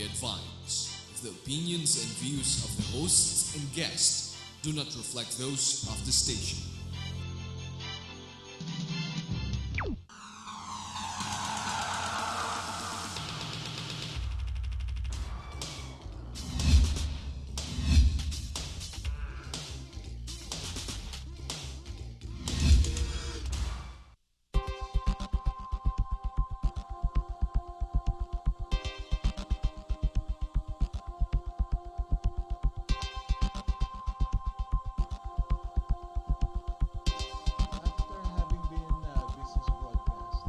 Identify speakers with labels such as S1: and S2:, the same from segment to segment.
S1: advised, the opinions and views of the hosts and guests do not reflect those of the station.
S2: After having been business broadcast,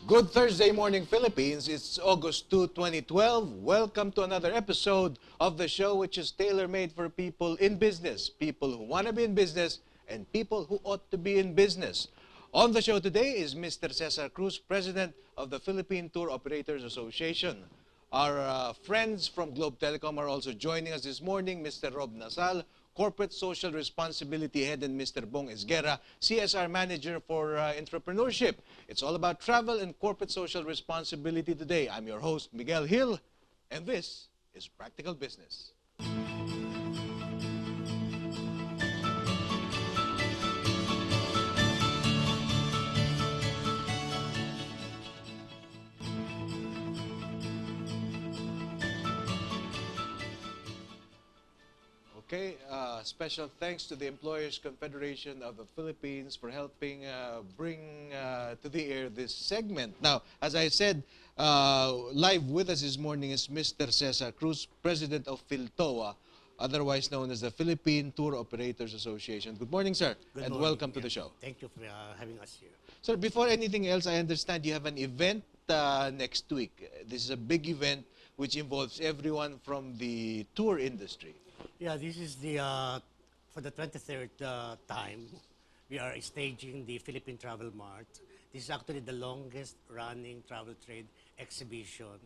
S2: Good Thursday morning, Philippines. It's August 2, 2012. Welcome to another episode of the show which is tailor-made for people in business, people who want to be in business, and people who ought to be in business. On the show today is Mr. Cesar Cruz, President of the Philippine Tour Operators Association. Our friends from Globe Telecom are also joining us this morning, Mr. Rob Nasal, Corporate Social Responsibility Head, and Mr. Bong Esguerra, CSR Manager for Entrepreneurship. It's all about travel and corporate social responsibility today. I'm your host, Miguel Hill, and this is Practical Business. Okay, special thanks to the Employers Confederation of the Philippines for helping bring to the air this segment. Now, as I said, live with us this morning is Mr. Cesar Cruz, President of PHILTOA, otherwise known as the Philippine Tour Operators Association. Good morning, sir,
S3: Good
S1: and
S3: morning.
S1: welcome to the show.
S3: Thank you for having us here.
S1: Sir, before anything else, I understand you have an event next week. This is a big event which involves everyone from the tour industry.
S3: Yeah, this is for the 23rd time, we are staging the Philippine Travel Mart. This is actually the longest running travel trade exhibition,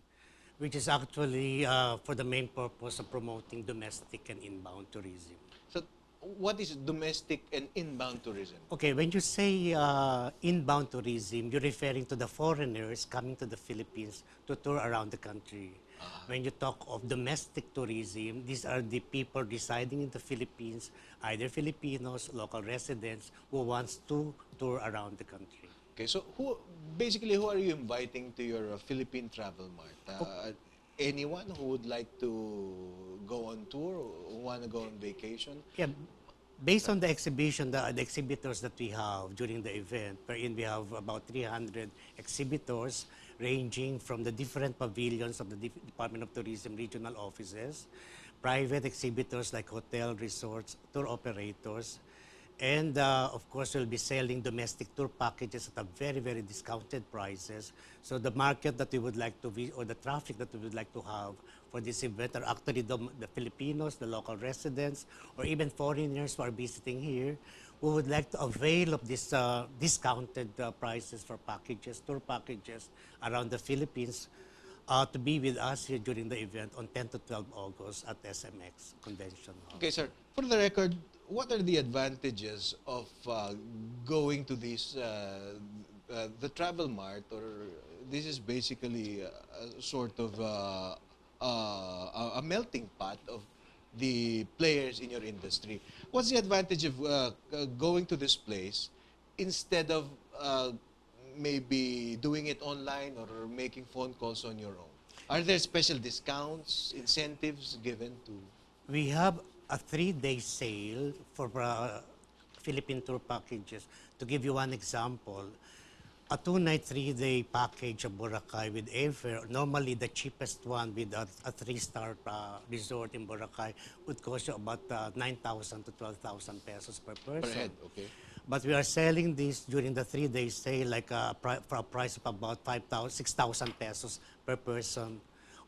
S3: which is actually for the main purpose of promoting domestic and inbound tourism.
S1: So, what is domestic and inbound tourism?
S3: Okay, when you say inbound tourism, you're referring to the foreigners coming to the Philippines to tour around the country. When you talk of domestic tourism, these are the people residing in the Philippines, either Filipinos, local residents, who wants to tour around the country.
S1: Okay, so who are you inviting to your Philippine Travel Mart? Anyone who would like to go on tour, who want to go on vacation?
S3: Yeah, based on the exhibition, the exhibitors that we have during the event, wherein we have about 300 exhibitors ranging from the different pavilions of the Department of Tourism regional offices, private exhibitors like hotel, resorts, tour operators, and of course, we'll be selling domestic tour packages at a very, very discounted prices. So the market that we would like to or the traffic that we would like to have for this event are actually the Filipinos, the local residents, or even foreigners who are visiting here, who would like to avail of this discounted prices for packages, tour packages around the Philippines, to be with us here during the event on 10 to 12 August at SMX Convention Hall.
S1: Okay, sir. For the record, what are the advantages of going to this, the Travel Mart, or this is basically a sort of a melting pot of the players in your industry. What's the advantage of going to this place instead of maybe doing it online or making phone calls on your own? Are there special discounts, incentives given to?
S3: We have a 3-day sale for Philippine tour packages. To give you one example, a 2-night, 3-day package of Boracay with airfare, normally the cheapest one with a 3-star resort in Boracay would cost you about 9,000 to 12,000 pesos per person.
S1: Per head, okay.
S3: But we are selling this during the 3-day sale like for a price of about 6,000 pesos per person.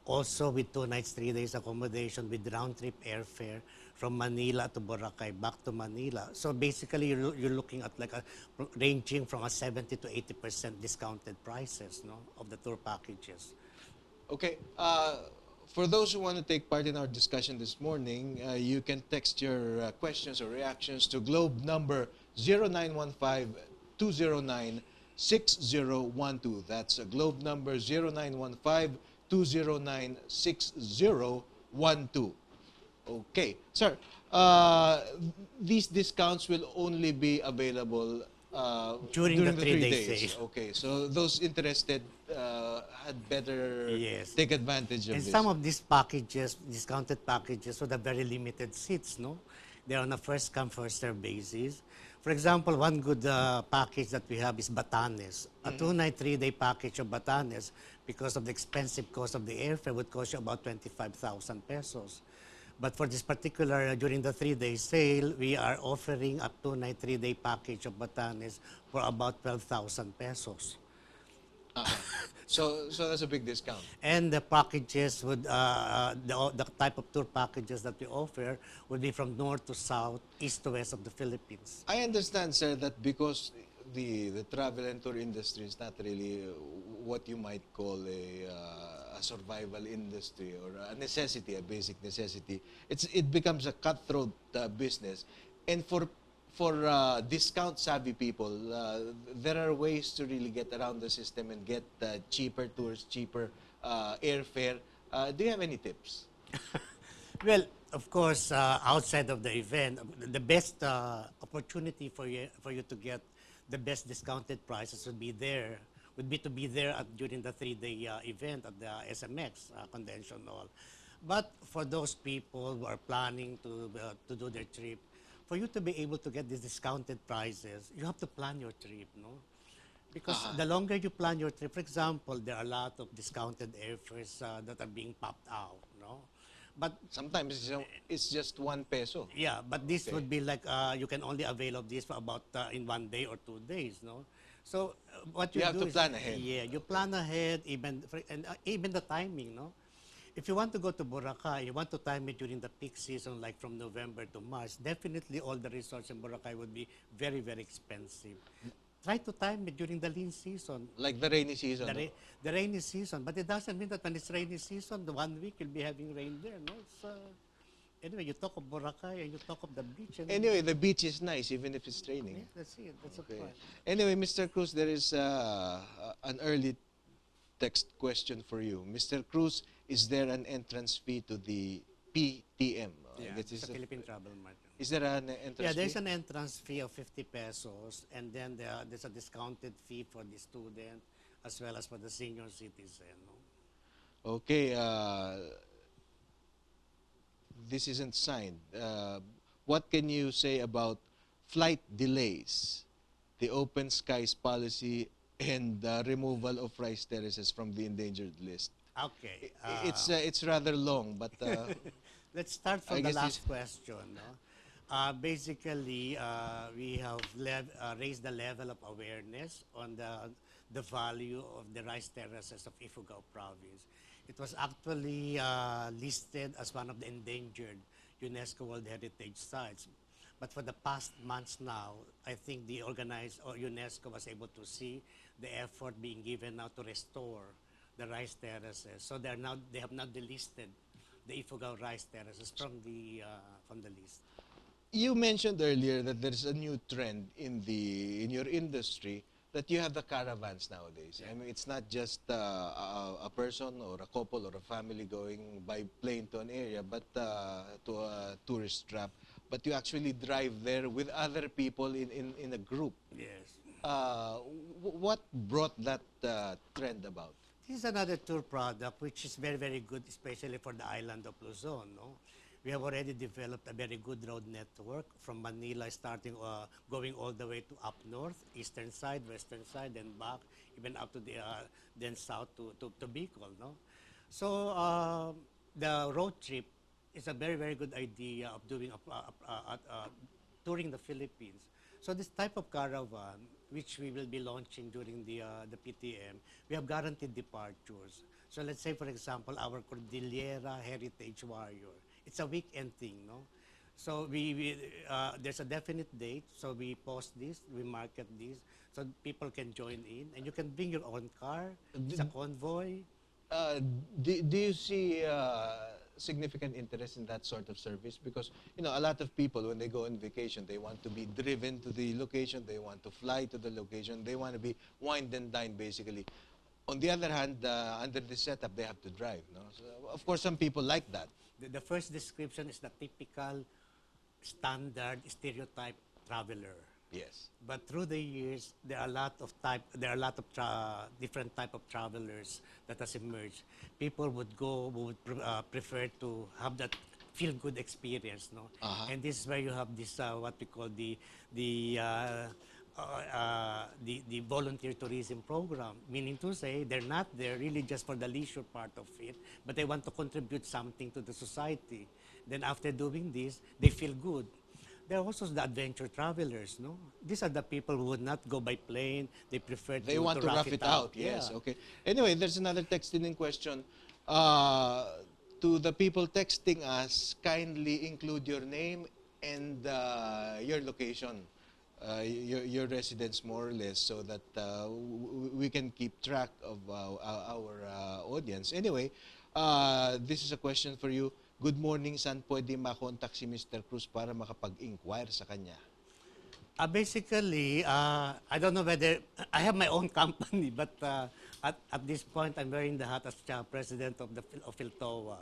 S3: Also with 2 nights, 3 days accommodation with round-trip airfare from Manila to Boracay, back to Manila. So basically, you're looking at like ranging from a 70 to 80% discounted prices, no, of the tour packages.
S1: Okay. For those who want to take part in our discussion this morning, you can text your questions or reactions to globe number 0915-209-6012. That's a globe number 0915-209-6012. Okay. Sir, these discounts will only be available
S3: During the
S1: during the
S3: 3-day
S1: 3 days.
S3: sale.
S1: Okay. So those interested had better
S3: Yes.
S1: take advantage of
S3: And
S1: this.
S3: some of these packages, discounted packages, would have very limited seats, no? They're on a first come, first serve basis. For example, one good package that we have is Batanes. A 2-night, 3-day package of Batanes, because of the expensive cost of the airfare, would cost you about 25,000 pesos. But for this particular, during the 3-day sale, we are offering a 2-night, 3-day package of Batanes for about 12,000 pesos.
S1: So that's a big discount.
S3: And the packages would, the type of tour packages that we offer would be from north to south, east to west of the Philippines.
S1: I understand, sir, that because the travel and tour industry is not really what you might call a survival industry or a necessity, a basic necessity. It becomes a cutthroat business, and for discount savvy people, there are ways to really get around the system and get cheaper tours, cheaper airfare. Do you have any tips?
S3: Well, of course, outside of the event, the best opportunity for you to get the best discounted prices would be to be there during the 3-day event at the SMX convention hall. But for those people who are planning to do their trip, for you to be able to get these discounted prices, you have to plan your trip, no? Because the longer you plan your trip, for example, there are a lot of discounted airfares that are being popped out, no? But
S1: Sometimes it's just 1 peso.
S3: yeah, but this
S1: Okay.
S3: would be like you can only avail of this for about in 1 day or 2 days, no? So what
S1: You have
S3: do
S1: to
S3: is,
S1: plan ahead.
S3: yeah, you plan ahead, even the timing, no? If you want to go to Boracay, you want to time it during the peak season, like from November to March, definitely all the resorts in Boracay would be very, very expensive. Try to time it during the lean season,
S1: Like the rainy season.
S3: the,
S1: no?
S3: the rainy season. But it doesn't mean that when it's rainy season, the 1 week you'll be having rain there, no? It's, anyway, you talk of Boracay and you talk of the beach. And
S1: Anyway, the beach is nice even if it's
S3: yeah,
S1: raining.
S3: that's it. That's a
S1: Okay.
S3: point.
S1: Anyway, Mr. Cruz, there is an early text question for you. Mr. Cruz, is there an entrance fee to the PTM?
S3: Yeah,
S1: That
S3: it's
S1: is
S3: a Philippine travel market.
S1: Is there an entrance
S3: Yeah, there's
S1: fee?
S3: an entrance fee of 50 pesos, and then there's a discounted fee for the student as well as for the senior citizen. No?
S1: Okay, this isn't signed. What can you say about flight delays, the open skies policy, and the removal of rice terraces from the endangered list?
S3: Okay.
S1: It's rather long, but
S3: Let's start
S1: I
S3: from the
S1: guess
S3: last question. No? Basically, we have raised the level of awareness on the value of the rice terraces of Ifugao province. It was actually listed as one of the endangered UNESCO World Heritage Sites. But for the past months now, I think the organized or UNESCO was able to see the effort being given now to restore the rice terraces. So they have now delisted the Ifugao rice terraces from the list.
S1: you mentioned earlier that there's a new trend in your industry that you have the caravans nowadays. I mean, it's not just a person or a couple or a family going by plane to an area, but to a tourist trap. But you actually drive there with other people in a group.
S3: Yes.
S1: What brought that trend about?
S3: This is another tour product which is very, very good, especially for the island of Luzon. No? We have already developed a very good road network from Manila, starting going all the way to up north, eastern side, western side, and back, even up to the then south to Bicol. No? So the road trip is a very, very good idea of doing touring the Philippines. So this type of caravan, which we will be launching during the PTM, we have guaranteed departures. So let's say, for example, our Cordillera Heritage Warrior. It's a weekend thing, no? So there's a definite date, so we post this, we market this, so people can join in, and you can bring your own car, it's a convoy.
S1: Uh, do you see significant interest in that sort of service? Because, you know, a lot of people, when they go on vacation, they want to be driven to the location, they want to fly to the location, they want to be wined and dined, basically. On the other hand, under this setup, they have to drive. No? So, of course, some people like that.
S3: The first description is the typical standard stereotype traveler.
S1: Yes.
S3: But through the years, there are a lot of different type of travelers that has emerged. People would prefer to have that feel good experience, no? And this is where you have this what we call the the volunteer tourism program, meaning to say they're not there really just for the leisure part of it, but they want to contribute something to the society. Then after doing this, they feel good. There are also the adventure travelers, no? These are the people who would not go by plane. They prefer
S1: They want to rough it out. Yes,
S3: Yeah.
S1: okay. Anyway, there's another texting in question. To the people texting us, kindly include your name and your location, your residence more or less, so that we can keep track of our audience. Anyway, this is a question for you. Good morning, saan pwede makontak si Mr. Cruz para makapag-inquire sa kanya?
S3: Basically, I don't know whether I have my own company, but at this point, I'm wearing the hat as president of of PHILTOA.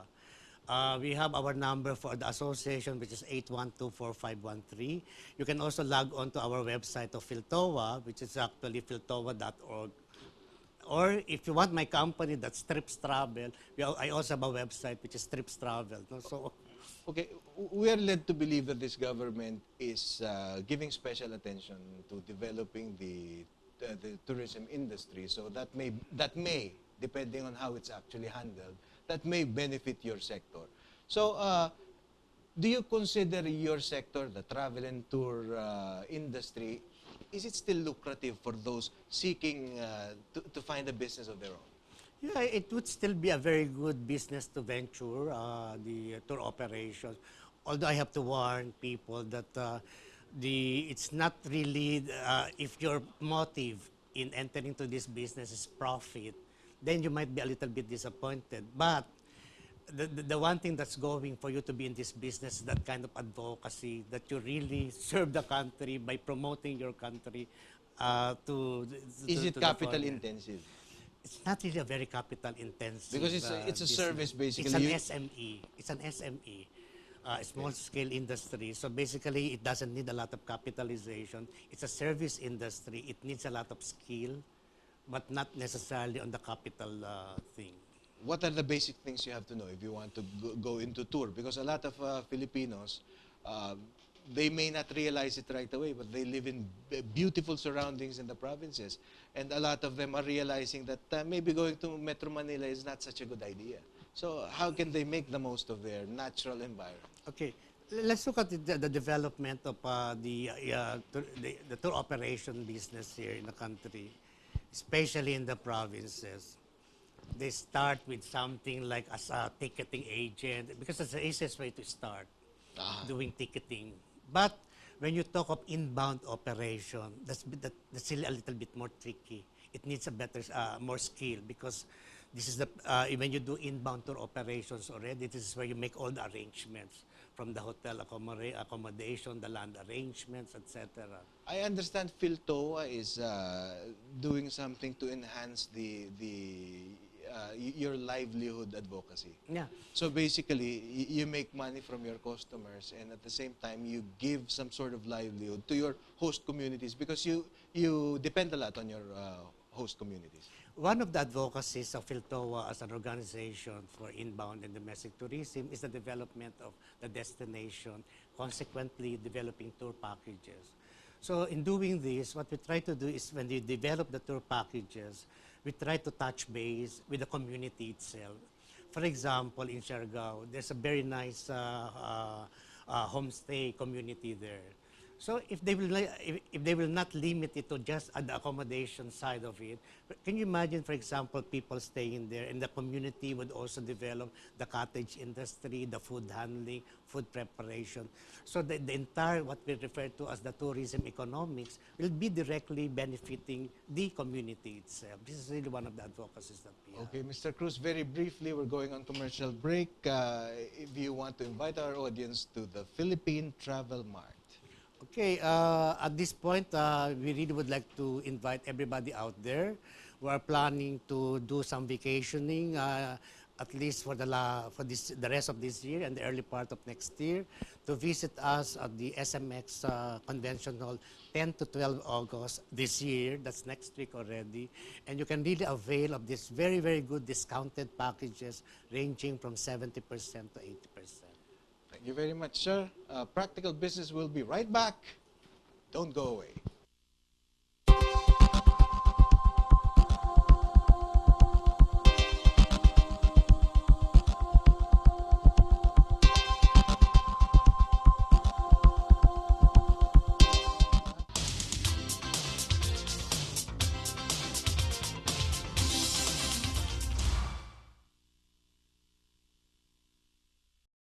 S3: We have our number for the association, which is 812-4513. You can also log on to our website of PHILTOA, which is actually philtoa.org. Or if you want my company, that's Trips Travel. I also have a website, which is Trips Travel. No? So,
S1: Okay, we are led to believe that this government is giving special attention to developing the tourism industry. So that may, depending on how it's actually handled, that may benefit your sector. So, do you consider your sector, the travel and tour industry, is it still lucrative for those seeking to find a business of their own?
S3: yeah, it would still be a very good business to venture, the tour operations. Although I have to warn people that it's not really, if your motive in entering into this business is profit, then you might be a little bit disappointed. But the one thing that's going for you to be in this business is that kind of advocacy, that you really serve the country by promoting your country
S1: Is it
S3: to the
S1: capital
S3: foreigner.
S1: intensive?
S3: It's not really a very capital intensive.
S1: Because it's a
S3: business.
S1: service, basically.
S3: It's an
S1: You-
S3: SME. It's an SME, small scale industry. So basically, it doesn't need a lot of capitalization. It's a service industry. It needs a lot of skill, but not necessarily on the capital thing.
S1: What are the basic things you have to know if you want to go into tour? Because a lot of Filipinos, uh, they may not realize it right away, but they live in beautiful surroundings in the provinces. And a lot of them are realizing that maybe going to Metro Manila is not such a good idea. So how can they make the most of their natural environment?
S3: Okay, let's look at the development of the tour operation business here in the country, especially in the provinces. They start with something like as a ticketing agent because that's the easiest way to start doing ticketing. But when you talk of inbound operation, that's still a little bit more tricky. It needs a better, more skill because this is when you do inbound tour operations already, this is where you make all the arrangements from the hotel accommodation, the land arrangements, etc.
S1: I understand PHILTOA is doing something to enhance your livelihood advocacy.
S3: Yeah.
S1: So basically, you make money from your customers, and at the same time, you give some sort of livelihood to your host communities because you depend a lot on your host communities.
S3: One of the advocacies of PHILTOA as an organization for inbound and domestic tourism is the development of the destination, consequently developing tour packages. So in doing this, what we try to do is when we develop the tour packages, we try to touch base with the community itself. For example, in Siargao, there's a very nice homestay community there. So if they will not limit it to just the accommodation side of it, can you imagine, for example, people staying there, and the community would also develop the cottage industry, the food handling, food preparation. So the entire what we refer to as the tourism economics will be directly benefiting the community itself. This is really one of the advocacies that we have.
S1: Okay, Mr. Cruz, very briefly, we're going on commercial break. If you want to invite our audience to the Philippine Travel Mart.
S3: Okay, at this point, we really would like to invite everybody out there. We are planning to do some vacationing, at least for the rest of this year and the early part of next year, to visit us at the SMX Convention Hall 10 to 12 August this year. That's next week already. And you can really avail of these very, very good discounted packages ranging from 70% to 80%.
S1: Thank you very much, sir. Practical Business will be right back. Don't go away.